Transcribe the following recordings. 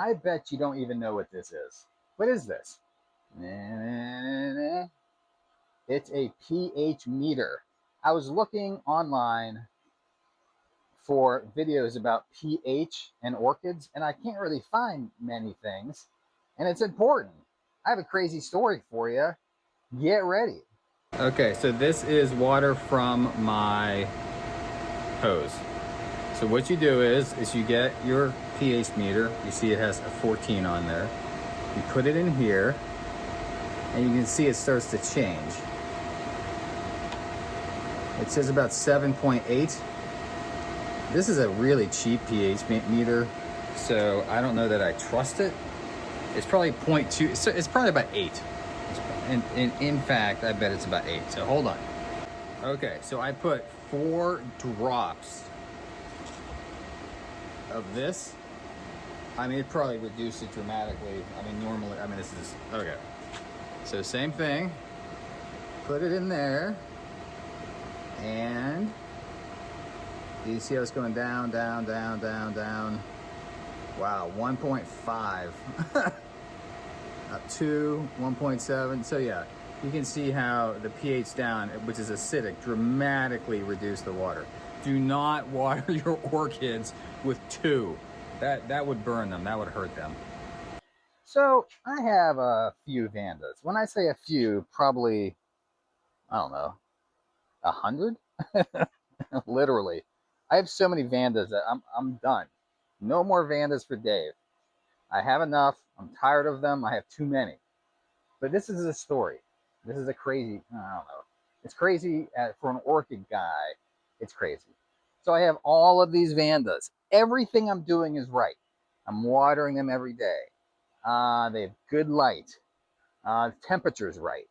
I bet you don't even know what this is. What is this? It's a pH meter. I was looking online for videos about pH and orchids, and I can't really find many things. And it's important. I have a crazy story for you. Get ready. Okay, so this is water from my hose. So what you do is you get your pH meter. You see it has a 14 on there. You put it in here, and you can see it starts to change. It says about 7.8. This is a really cheap pH meter, so I don't know that I trust it. It's probably 0.2, so it's probably about 8. And in fact, I bet it's about 8, so hold on. Okay, so I put 4 drops of this. I mean, it probably reduced it dramatically. I mean, normally, I mean, this is, okay. So same thing, put it in there, and you see how it's going down, down, down, down, down. Wow, 1.5, 2, 1.7. So yeah, you can see how the pH down, which is acidic, dramatically reduced the water. Do not water your orchids with 2. That would burn them, that would hurt them. So I have a few Vandas. When I say a few, probably, I don't know, 100? Literally. I have so many Vandas that I'm done. No more Vandas for Dave. I have enough. I'm tired of them. I have too many. But this is a story. This is a crazy, I don't know. It's crazy for an orchid guy. It's crazy. So I have all of these Vandas. Everything I'm doing is right. I'm watering them every day. They have good light. The temperature's right.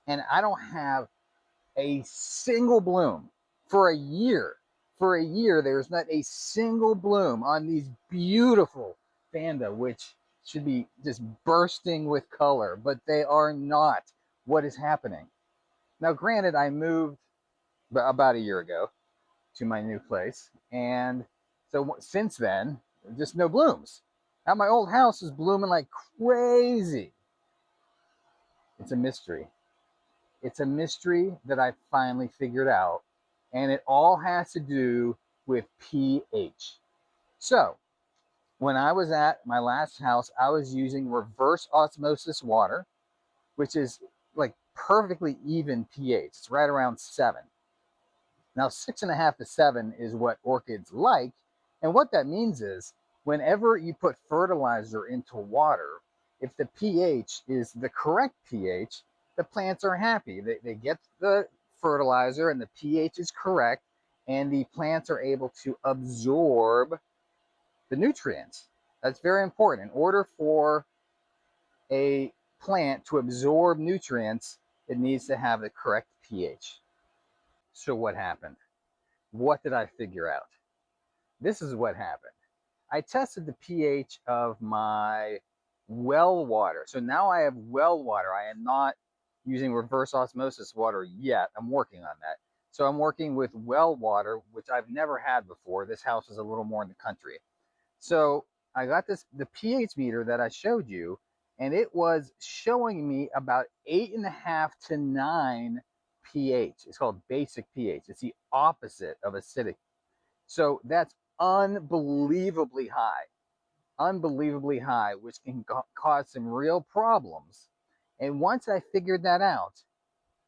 And I don't have a single bloom for a year. For a year, there's not a single bloom on these beautiful Vanda, which should be just bursting with color, but they are not. What is happening? Now, granted, I moved about a year ago to my new place, and so since then, just no blooms. Now, my old house is blooming like crazy. It's a mystery. It's a mystery that I finally figured out, and it all has to do with pH. So, when I was at my last house, I was using reverse osmosis water, which is like perfectly even pH. It's right around 7. Now, 6.5 to 7 is what orchids like. And what that means is whenever you put fertilizer into water, if the pH is the correct pH, the plants are happy. They get the fertilizer and the pH is correct, and the plants are able to absorb the nutrients. That's very important. In order for a plant to absorb nutrients, it needs to have the correct pH. So what happened? What did I figure out? This is what happened. I tested the pH of my well water. So now I have well water. I am not using reverse osmosis water yet. I'm working on that. So I'm working with well water, which I've never had before. This house is a little more in the country. So I got the pH meter that I showed you, and it was showing me about 8.5 to 9 pH. It's called basic pH. It's the opposite of acidic. So that's unbelievably high, which can cause some real problems. And once I figured that out,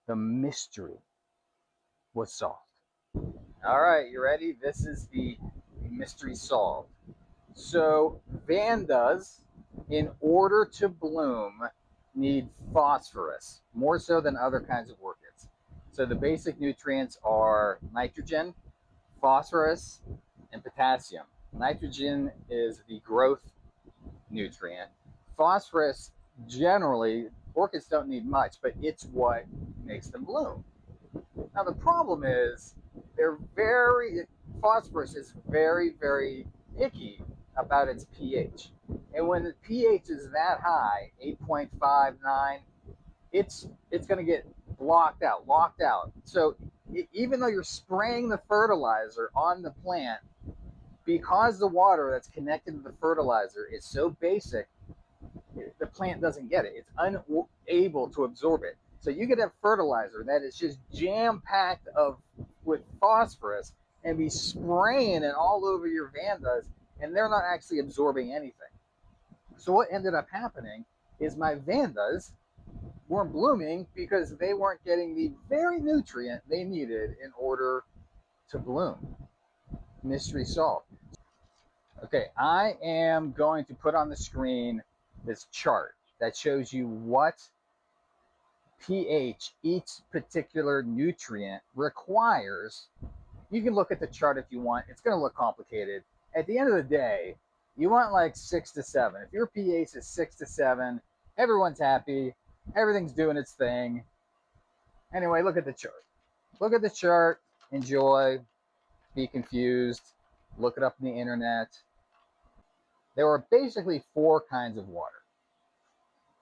the mystery was solved. All right, you ready? This is the mystery solved. So Vandas, in order to bloom, need phosphorus, more so than other kinds of orchids. So the basic nutrients are nitrogen, phosphorus, and potassium. Nitrogen is the growth nutrient. Phosphorus, generally, orchids don't need much, but it's what makes them bloom. Now the problem is phosphorus is very, very picky about its pH. And when the pH is that high, 8.59, it's going to get blocked out, locked out. So even though you're spraying the fertilizer on the plant, because the water that's connected to the fertilizer is so basic, the plant doesn't get it. It's unable to absorb it. So you could have fertilizer that is just jam packed with phosphorus and be spraying it all over your Vandas, and they're not actually absorbing anything. So what ended up happening is my Vandas weren't blooming because they weren't getting the very nutrient they needed in order to bloom. Mystery solved. Okay, I am going to put on the screen this chart that shows you what pH each particular nutrient requires. You can look at the chart if you want. It's going to look complicated. At the end of the day, you want like 6 to 7. If your pH is 6 to 7, everyone's happy. Everything's doing its thing. Anyway, look at the chart. Look at the chart. Enjoy. Be confused. Look it up on the internet. There are basically 4 kinds of water.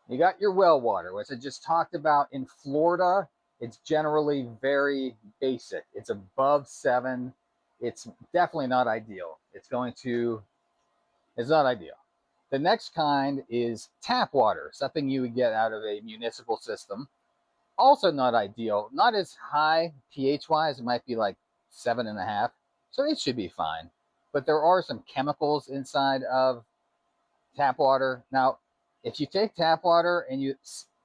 You got your well water, which I just talked about. In Florida, it's generally very basic. It's above 7. It's definitely not ideal. It's not ideal. The next kind is tap water, something you would get out of a municipal system. Also not ideal. Not as high pH-wise. It might be like 7.5. So it should be fine. But there are some chemicals inside of tap water. Now, if you take tap water and you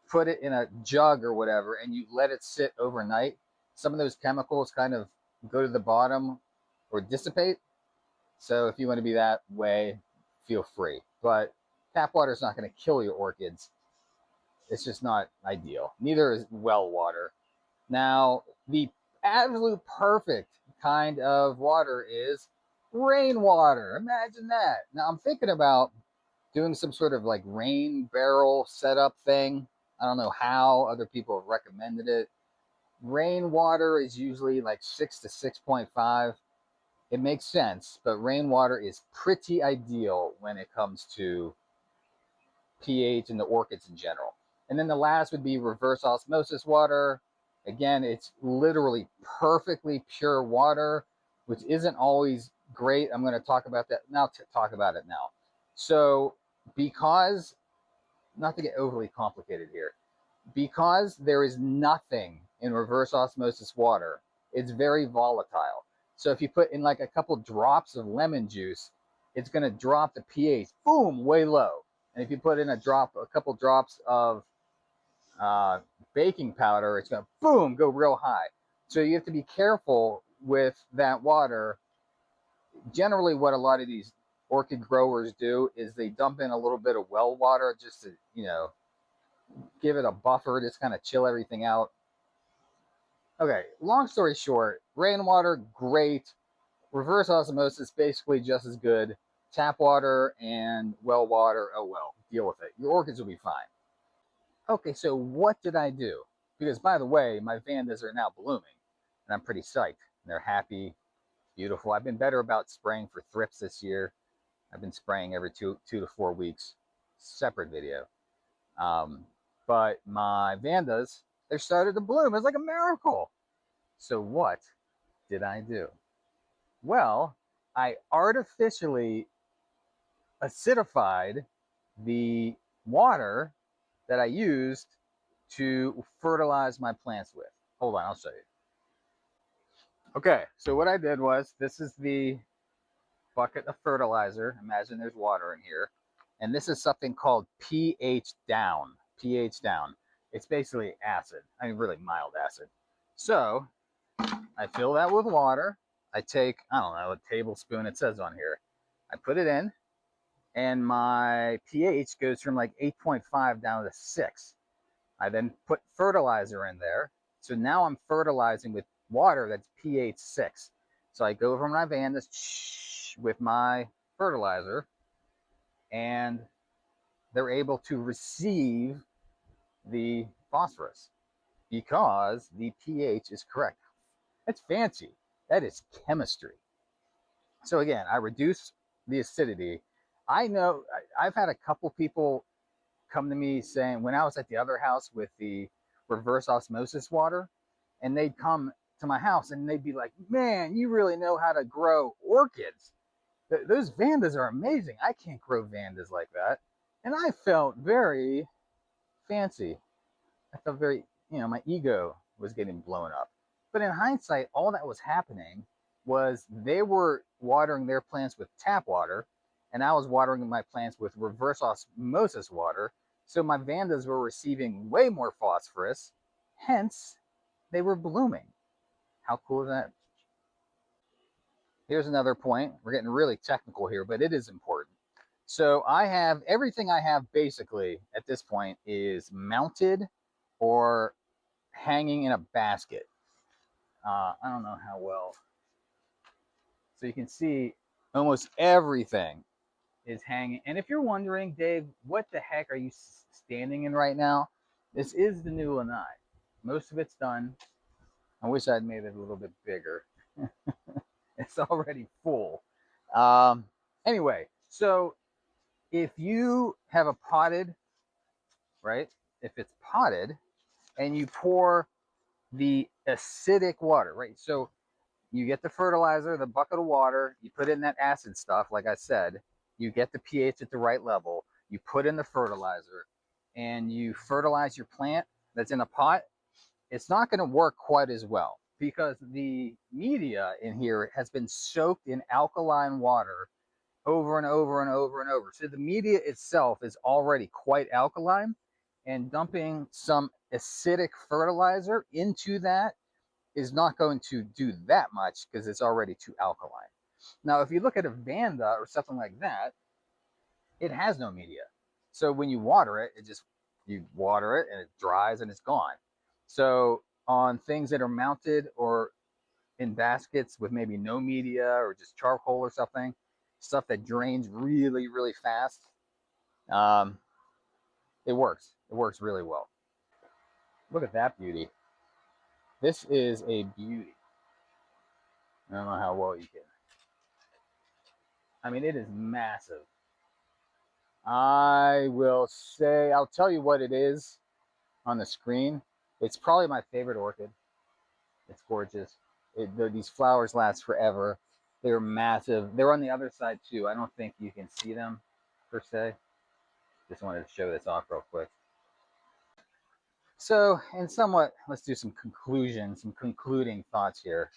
put it in a jug or whatever and you let it sit overnight, some of those chemicals kind of go to the bottom or dissipate. So if you want to be that way, feel free. But tap water is not going to kill your orchids. It's just not ideal. Neither is well water. Now, the absolute perfect kind of water is rainwater. Imagine that. Now, I'm thinking about doing some sort of like rain barrel setup thing. I don't know how other people have recommended it. Rainwater is usually like 6 to 6.5. It makes sense, but rainwater is pretty ideal when it comes to pH and the orchids in general. And then the last would be reverse osmosis water. Again, it's literally perfectly pure water, which isn't always great. I'm going to talk about that now. So because, not to get overly complicated here, because there is nothing in reverse osmosis water, it's very volatile. So if you put in like a couple drops of lemon juice, it's going to drop the pH, boom, way low. And if you put in a couple drops of baking powder, it's going to, boom, go real high. So you have to be careful with that water. Generally, what a lot of these orchid growers do is they dump in a little bit of well water just to, give it a buffer, just kind of chill everything out. Okay, long story short, rainwater, great. Reverse osmosis, basically just as good. Tap water and well water, oh well, deal with it. Your orchids will be fine. Okay, so what did I do? Because, by the way, my Vandas are now blooming, and I'm pretty psyched. They're happy, beautiful. I've been better about spraying for thrips this year. I've been spraying every two to 4 weeks. Separate video. But my Vandas, they started to bloom. It's like a miracle. So what did I do? Well, I artificially acidified the water that I used to fertilize my plants with. Hold on, I'll show you. Okay, so what I did was, this is the bucket of fertilizer. Imagine there's water in here. And this is something called pH down. pH down. It's basically acid. I mean, really mild acid. So I fill that with water. I take, I don't know, a tablespoon, it says on here. I put it in, and my pH goes from like 8.5 down to 6. I then put fertilizer in there. So now I'm fertilizing with water that's pH 6. So I go over my Vandas with my fertilizer, and they're able to receive the phosphorus because the pH is correct. That's fancy. That is chemistry. So again, I reduce the acidity. I know I've had a couple people come to me saying, when I was at the other house with the reverse osmosis water, and they'd come to my house and they'd be like, man, you really know how to grow orchids. Those Vandas are amazing. I can't grow Vandas like that. And I felt very fancy. I felt very, my ego was getting blown up. But in hindsight, all that was happening was they were watering their plants with tap water, and I was watering my plants with reverse osmosis water. So my Vandas were receiving way more phosphorus, hence, they were blooming. How cool is that? Here's another point. We're getting really technical here, but it is important. So I have everything I have basically at this point is mounted or hanging in a basket. I don't know how well. So you can see almost everything is hanging. And if you're wondering, Dave, what the heck are you standing in right now? This is the new lanai. Most of it's done. I wish I'd made it a little bit bigger. It's already full. Anyway, so if you have a potted, right? If it's potted and you pour the acidic water, right? So you get the fertilizer, the bucket of water, you put in that acid stuff, like I said, you get the pH at the right level, you put in the fertilizer, and you fertilize your plant that's in a pot. It's not going to work quite as well because the media in here has been soaked in alkaline water over and over and over and over. So the media itself is already quite alkaline, and dumping some acidic fertilizer into that is not going to do that much because it's already too alkaline. Now, if you look at a Vanda or something like that, it has no media. So when you water it, you water it and it dries and it's gone. So on things that are mounted or in baskets with maybe no media or just charcoal or something, stuff that drains really, really fast, um, it works. It works really well. Look at that beauty. This is a beauty. I don't know how well you can. I mean, it is massive. I will say, I'll tell you what it is on the screen. It's probably my favorite orchid. It's gorgeous. These flowers last forever. They're massive. They're on the other side too. I don't think you can see them per se. Just wanted to show this off real quick. So, and somewhat, let's do some concluding thoughts here.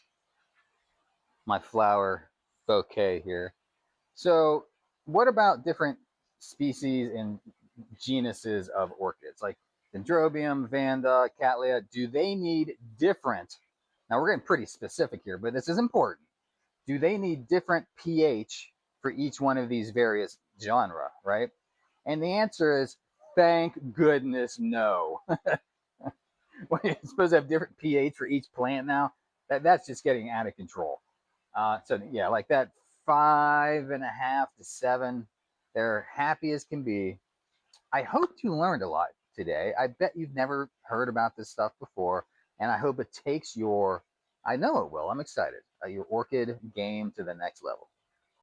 My flower bouquet here. So, what about different species and genuses of orchids, like Dendrobium, Vanda, Cattleya? Do they need different? Now we're getting pretty specific here, but this is important. Do they need different pH for each one of these various genre, right? And the answer is, thank goodness, no. Well, you're supposed to have different pH for each plant now. That's just getting out of control. So yeah, like that 5.5 to 7, they're happy as can be. I hope you learned a lot today. I bet you've never heard about this stuff before, and I hope it takes your, I know it will, I'm excited, your orchid game to the next level.